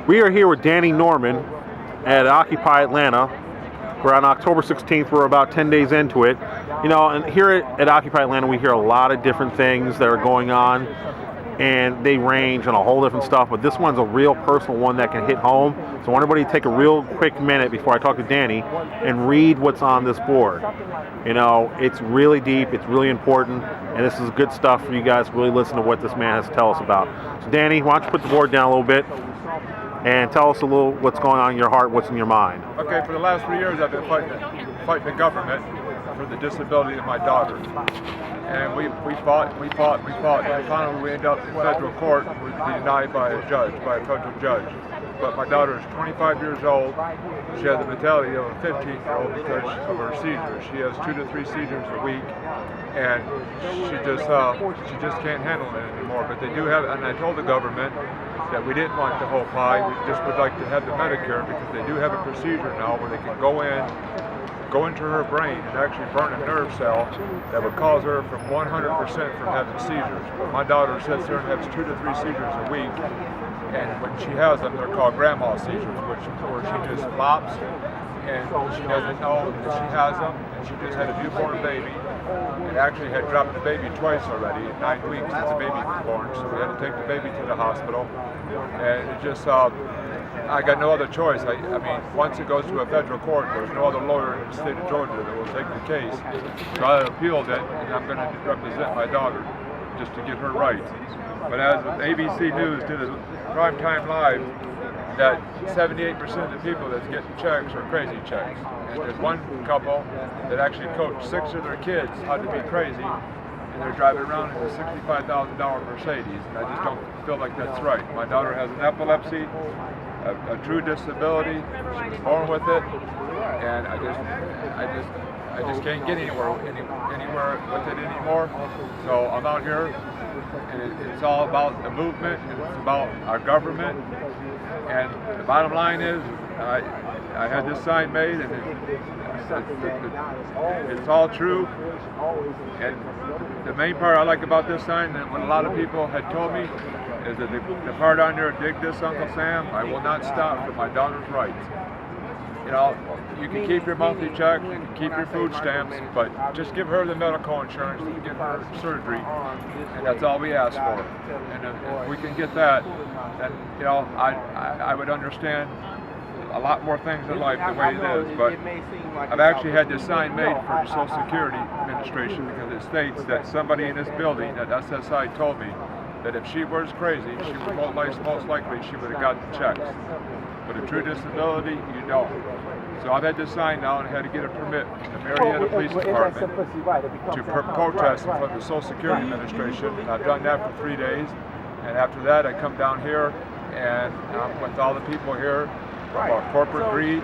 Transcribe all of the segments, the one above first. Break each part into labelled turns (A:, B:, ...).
A: We are here with Danny Norman at Occupy Atlanta. We're on October 16th. We're about 10 days into it. You know, and here at Occupy Atlanta, we hear a lot of different things that are going on, and they range on a whole different stuff, but this one's a real personal one that can hit home. So I want everybody to take a real quick minute before I talk to Danny and read what's on this board. You know, it's really deep, it's really important, and this is good stuff for you guys to really listen to what this man has to tell us about. So Danny, why don't you put the board down a little bit and tell us a little what's going on in your heart, what's in your mind.
B: Okay, for the last 3 years I've been fighting the government for the disability of my daughter. And we fought. And finally we ended up in federal court, we denied by a federal judge. But my daughter is 25 years old. She has the mentality of a 15-year-old because of her seizures. She has 2 to 3 seizures a week, and she just can't handle it anymore. But they do have, and I told the government that we didn't want the whole pie. We just would like to have the Medicare because they do have a procedure now where they can go into her brain and actually burn a nerve cell that would cause her from 100% from having seizures. But my daughter sits there and has 2 to 3 seizures a week, and when she has them, they're called grandma seizures, where she just flops and she doesn't know that she has them, and she just had a newborn baby and actually had dropped the baby twice already in 9 weeks since the baby was born, so we had to take the baby to the hospital, and it just I got no other choice. I mean, once it goes to a federal court, there's no other lawyer in the state of Georgia that will take the case. So I appealed it, and I'm going to represent my daughter just to get her rights. But as ABC News did a primetime live, that 78% of the people that's getting checks are crazy checks. And there's one couple that actually coached 6 of their kids how to be crazy, and they're driving around in a $65,000 Mercedes, and I just don't feel like that's right. My daughter has an epilepsy, a true disability. She was born with it, and I just can't get anywhere with it anymore. So I'm out here, and it's all about the movement, and it's about our government. And the bottom line is, I had this sign made, and it's all true. And the main part I like about this sign, and what a lot of people had told me, is that the part on there, dig this, Uncle Sam, I will not stop for my daughter's rights. You know, you can keep your monthly check, you can keep your food stamps, but just give her the medical insurance and give her surgery, and that's all we ask for. And if we can get that, then, you know, I would understand a lot more things in life the way it is, but I've actually had this sign made for the Social Security Administration because it states that somebody in this building, that SSI told me, that if she was crazy, she would most likely she would have gotten checks. But a true disability, you don't. So I've had this sign now and had to get a permit from the Marietta Police Department to protest in front of the Social Security Administration. I've done that for 3 days, and after that I come down here and I'm with all the people here about corporate greed,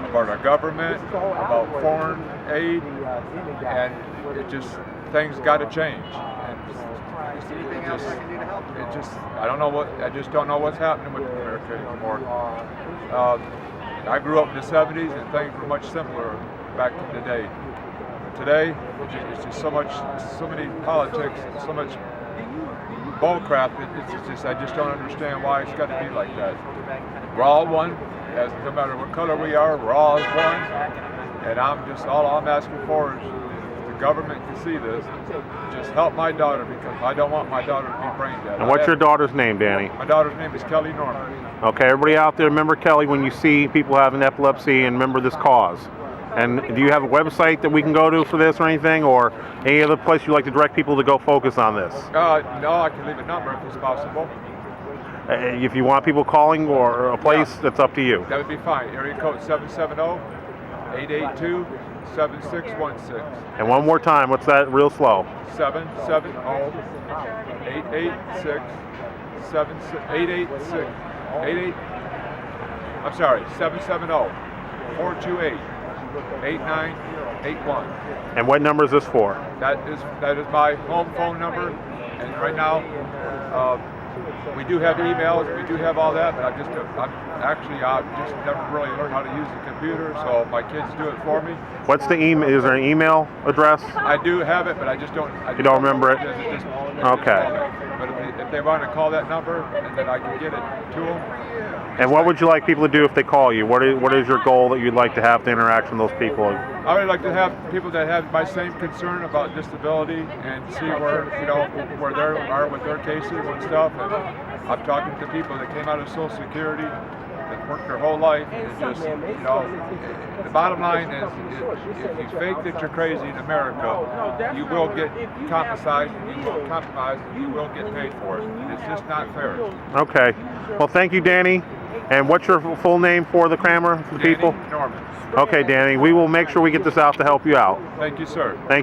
B: about our government, about foreign aid, and it just, things got to change. I just don't know what's happening with America anymore. I grew up in the 70s and things were much simpler back in the day. Today, it's just so many politics and so much bull crap. I just don't understand why it's got to be like that. We're all one, no matter what color we are, we're all as one. And all I'm asking for is the government can see this. Just help my daughter because I don't want my daughter to be brain dead.
A: And what's your daughter's name, Danny?
B: My daughter's name is Kelly Norman.
A: Okay, everybody out there, remember Kelly when you see people having epilepsy, and remember this cause. And do you have a website that we can go to for this or anything, or any other place you'd like to direct people to go focus on this?
B: No, I can leave a number if it's possible.
A: If you want people calling or a place, that's up to you.
B: That would be fine. Area code 770-882-7616.
A: And one more time, what's that real slow? 770-8981. And what number is this for?
B: That is my home phone number, and right now we do have emails, we do have all that, but I've just never really learned how to use the computer, so my kids do it for me.
A: What's the email? Is there an email address?
B: I do have it, but I just don't.
A: You don't remember it? Okay.
B: But if they want to call that number, and then I can get it to them.
A: And what would you like people to do if they call you? What is your goal that you'd like to have to interact with those people?
B: I would like to have people that have my same concern about disability and see where where they are with their cases and stuff. And I'm talking to people that came out of Social Security, that worked their whole life, and just the bottom line is if you fake that you're crazy in America, you will get compromised, and you will get paid for it. And it's just not fair.
A: Okay. Well, thank you, Danny. And what's your full name for the Kramer, for the people?
B: Norman.
A: Okay, Danny. We will make sure we get this out to help you out.
B: Thank you, sir.
A: Thank you.